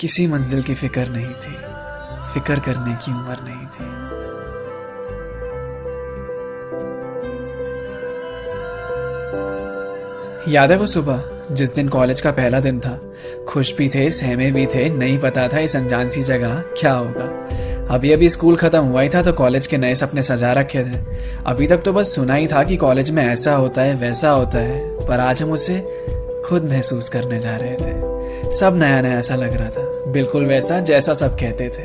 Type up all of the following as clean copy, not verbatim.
किसी मंजिल की फिक्र नहीं थी, फिक्र करने की उम्र नहीं थी। याद है वो सुबह जिस दिन कॉलेज का पहला दिन था। खुश भी थे, सहमे भी थे, नहीं पता था इस अनजान सी जगह क्या होगा। अभी अभी स्कूल खत्म हुआ ही था तो कॉलेज के नए सपने सजा रखे थे। अभी तक तो बस सुना ही था कि कॉलेज में ऐसा होता है वैसा होता है, पर आज हम उसे खुद महसूस करने जा रहे थे। सब नया नया सा लग रहा था, बिल्कुल वैसा जैसा सब कहते थे।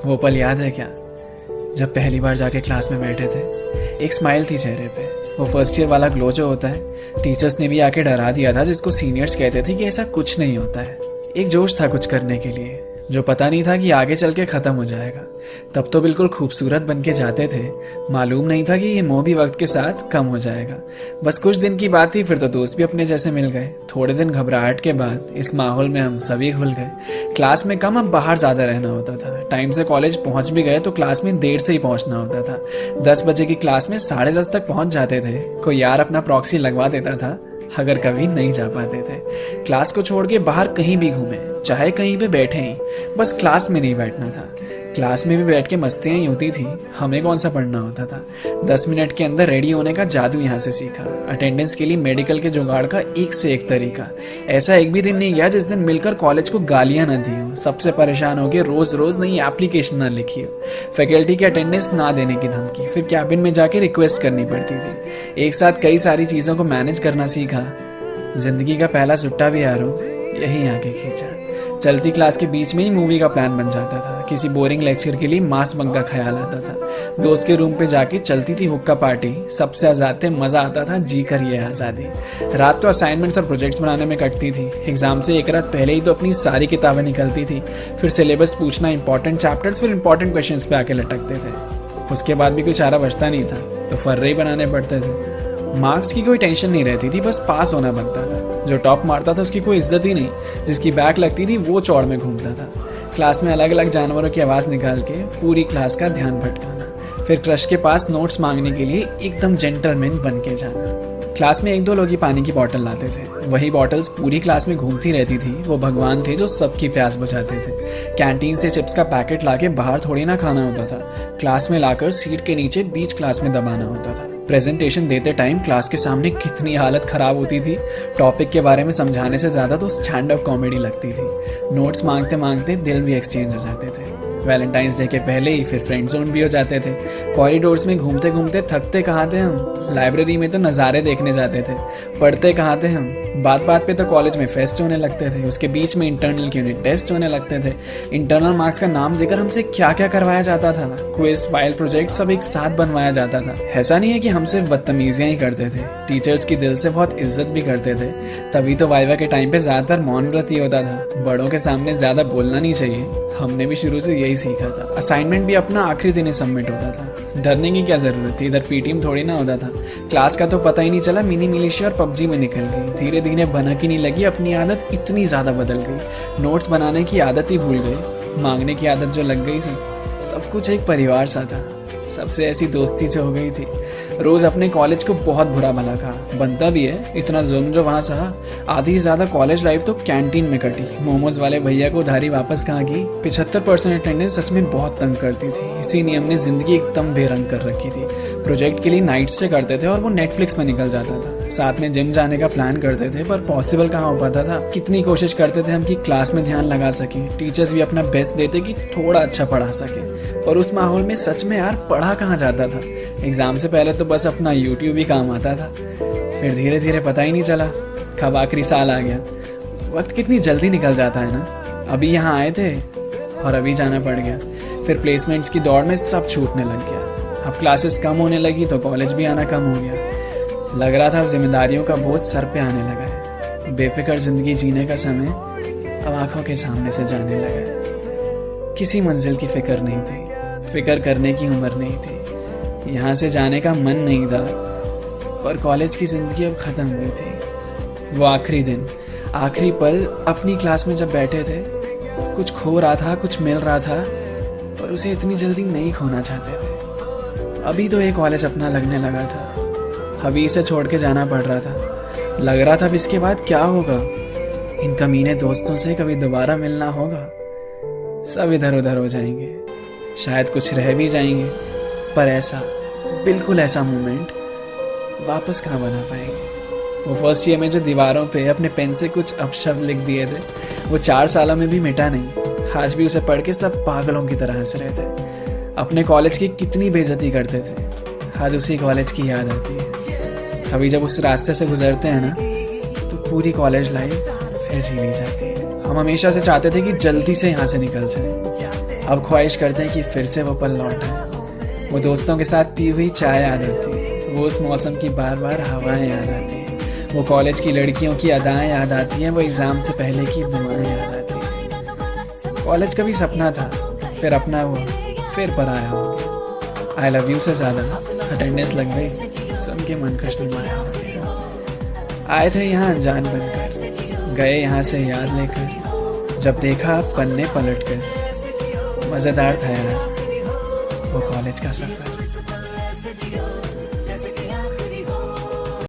वो पल याद है क्या, जब पहली बार जाके क्लास में बैठे थे? एक स्माइल थी चेहरे पे, वो फर्स्ट ईयर वाला ग्लो जो होता है। टीचर्स ने भी आके डरा दिया था, जिसको सीनियर्स कहते थे कि ऐसा कुछ नहीं होता है। एक जोश था कुछ करने के लिए, जो पता नहीं था कि आगे चल के ख़त्म हो जाएगा। तब तो बिल्कुल खूबसूरत बन के जाते थे, मालूम नहीं था कि ये मोह भी वक्त के साथ कम हो जाएगा। बस कुछ दिन की बात थी, फिर तो दोस्त भी अपने जैसे मिल गए। थोड़े दिन घबराहट के बाद इस माहौल में हम सभी घुल गए। क्लास में कम, अब बाहर ज़्यादा रहना होता था। टाइम से कॉलेज पहुंच भी गए तो क्लास में देर से ही पहुंचना होता था। 10 बजे की क्लास में 10:30 तक पहुंच जाते थे। कोई यार अपना प्रॉक्सी लगवा देता था अगर कभी नहीं जा पाते थे। क्लास को छोड़ के बाहर कहीं भी घूमे, चाहे कहीं पे बैठे ही, बस क्लास में नहीं बैठना था। क्लास में भी बैठ के मस्तियाँ ही होती थी, हमें कौन सा पढ़ना होता था। 10 मिनट के अंदर रेडी होने का जादू यहाँ से सीखा। अटेंडेंस के लिए मेडिकल के जुगाड़ का एक से एक तरीका। ऐसा एक भी दिन नहीं गया जिस दिन मिलकर कॉलेज को गालियाँ न दी हो, सबसे परेशान हो के रोज रोज नई एप्लीकेशन ना लिखी हो, फैकल्टी की अटेंडेंस ना देने की धमकी, फिर कैबिन में जाके रिक्वेस्ट करनी पड़ती थी। एक साथ कई सारी चीज़ों को मैनेज करना सीखा। जिंदगी का पहला सुट्टा भी यारों यहीं आके खींचा। चलती क्लास के बीच में ही मूवी का प्लान बन जाता था। किसी बोरिंग लेक्चर के लिए मास बंक का ख्याल आता था। दोस्त के रूम पे जाके चलती थी हुक्का पार्टी, सबसे आजाद थे, मजा आता था, जी कर ये आज़ादी। रात तो असाइनमेंट्स और प्रोजेक्ट्स बनाने में कटती थी। एग्जाम से एक रात पहले ही तो अपनी सारी किताबें निकलती थी। फिर सिलेबस पूछना, इंपॉर्टेंट चैप्टर्स, फिर इंपॉर्टेंट क्वेश्चन पे आके लटकते थे। उसके बाद भी कोई चारा बचता नहीं था तो फर्रे ही बनाने पड़ते थे। मार्क्स की कोई टेंशन नहीं रहती थी, बस पास होना बनता था। जो टॉप मारता था उसकी कोई इज्जत ही नहीं, जिसकी बैक लगती थी वो चौड़ में घूमता था। क्लास में अलग अलग जानवरों की आवाज़ निकाल के पूरी क्लास का ध्यान भटकाना, फिर क्रश के पास नोट्स मांगने के लिए एकदम जेंटलमैन बन के जाना। क्लास में 1-2 लोग ही पानी की बोतल लाते थे, वही बॉटल्स पूरी क्लास में घूमती रहती थी। वो भगवान थे जो सबकी प्यास बुझाते थे। कैंटीन से चिप्स का पैकेट लाके बाहर थोड़ी ना खाना होता था, क्लास में लाकर सीट के नीचे बीच क्लास में दबाना होता था। प्रेजेंटेशन देते टाइम क्लास के सामने कितनी हालत खराब होती थी। टॉपिक के बारे में समझाने से ज़्यादा तो स्टैंड अप कॉमेडी लगती थी। नोट्स मांगते मांगते दिल भी एक्सचेंज हो जाते थे। वैलेंटाइंस डे के पहले ही फिर फ्रेंड जोन भी हो जाते थे। कॉरिडोर्स में घूमते घूमते थकते कहाँ थे हम, लाइब्रेरी में तो नज़ारे देखने जाते थे। पढ़ते कहाँ थे हम, बात बात पे तो कॉलेज में फेस्ट होने लगते थे। उसके बीच में इंटरनल के यूनिट टेस्ट होने लगते थे। इंटरनल मार्क्स का नाम देकर हमसे क्या क्या करवाया जाता था। क्विज, फाइल, प्रोजेक्ट सब एक साथ बनवाया जाता था। ऐसा नहीं है कि हम सिर्फ बदतमीजियाँ ही करते थे, टीचर्स की दिल से बहुत इज्जत भी करते थे। तभी तो वाइवा के टाइम पे ज़्यादातर मौन व्रत ही होता था। बड़ों के सामने ज़्यादा बोलना नहीं चाहिए, हमने भी शुरू से यही सीखा था। असाइनमेंट भी अपना आखिरी दिन ही सबमिट होता था। डरने की क्या जरूरत थी, इधर पीटीएम थोड़ी ना होता था। क्लास का तो पता ही नहीं चला, मिनी मिलिशिया और पबजी में निकल गई। धीरे धीरे भनक ही नहीं लगी, अपनी आदत इतनी ज़्यादा बदल गई। नोट्स बनाने की आदत ही भूल गई, मांगने की आदत जो लग गई थी। सब कुछ एक परिवार सा था, सबसे ऐसी दोस्ती जो हो गई थी। रोज अपने कॉलेज को बहुत बुरा भला कहा, बनता भी है, इतना जुल्म जो वहाँ सहा। आधी से ज़्यादा कॉलेज लाइफ तो कैंटीन में कटी। मोमोज वाले भैया को उधारी वापस कहाँ की। 75% अटेंडेंस सच में बहुत तंग करती थी। इसी नियम ने जिंदगी एकदम बेरंग कर रखी थी। प्रोजेक्ट के लिए नाइट स्टे करते थे और वो नेटफ्लिक्स में निकल जाता था। साथ में जिम जाने का प्लान करते थे, पर पॉसिबल कहाँ हो पाता था। कितनी कोशिश करते थे हम कि क्लास में ध्यान लगा सकें, टीचर्स भी अपना बेस्ट देते कि थोड़ा अच्छा पढ़ा सके, पर उस माहौल में सच में यार पढ़ा कहाँ जाता था। एग्जाम से पहले तो बस अपना यूट्यूब ही काम आता था। फिर धीरे धीरे पता ही नहीं चला कब आखिरी साल आ गया। वक्त कितनी जल्दी निकल जाता है ना। अभी यहाँ आए थे और अभी जाना पड़ गया। फिर प्लेसमेंट्स की दौड़ में सब छूटने लग गया। अब क्लासेस कम होने लगी तो कॉलेज भी आना कम हो गया। लग रहा था जिम्मेदारियों का बोझ सर पे आने लगा है। बेफिक्र जिंदगी जीने का समय अब आंखों के सामने से जाने लगा है। किसी मंजिल की फिक्र नहीं थी, फिक्र करने की उम्र नहीं थी। यहाँ से जाने का मन नहीं था, पर कॉलेज की ज़िंदगी अब ख़त्म हुई थी। वो आखिरी दिन, आखिरी पल अपनी क्लास में जब बैठे थे, कुछ खो रहा था, कुछ मिल रहा था, पर उसे इतनी जल्दी नहीं खोना चाहते थे। अभी तो ये कॉलेज अपना लगने लगा था, अभी इसे छोड़ के जाना पड़ रहा था। लग रहा था अब इसके बाद क्या होगा, इन कमीने दोस्तों से कभी दोबारा मिलना होगा। सब इधर उधर हो जाएंगे, शायद कुछ रह भी जाएंगे, पर ऐसा, बिल्कुल ऐसा मोमेंट वापस कहाँ बना पाएंगे। वो फर्स्ट ईयर में जो दीवारों पे अपने पेन से कुछ अपशब्द लिख दिए थे, वो 4 सालों में भी मिटा नहीं। आज भी उसे पढ़ के सब पागलों की तरह हंस रहे थे। अपने कॉलेज की कितनी बेइज्जती करते थे, आज उसी कॉलेज की याद आती है। कभी जब उस रास्ते से गुजरते हैं ना, तो पूरी कॉलेज लाइफ फिर जी ली जाती है। हम हमेशा से चाहते थे कि जल्दी से यहाँ से निकल जाए। अब ख्वाहिश करते हैं कि फिर से वो पल लौट आए। वो दोस्तों के साथ पी हुई चाय याद आती है, वो उस मौसम की बार बार हवाएं याद आती हैं, वो कॉलेज की लड़कियों की अदाएं याद आती हैं, वो एग्ज़ाम से पहले की दुआएं याद आती हैं। कॉलेज का भी सपना था, फिर अपना हुआ, फिर पराया हो गया। आई लव यू से ज़्यादा अटेंडेंस लग गई, सुन के मन कष्ट माया हो गया। आए थे यहाँ अनजान बनकर, गए यहाँ से याद लेकर, जब देखा पन्ने पलट कर। मज़ेदार था यार वो कॉलेज का सफ़र।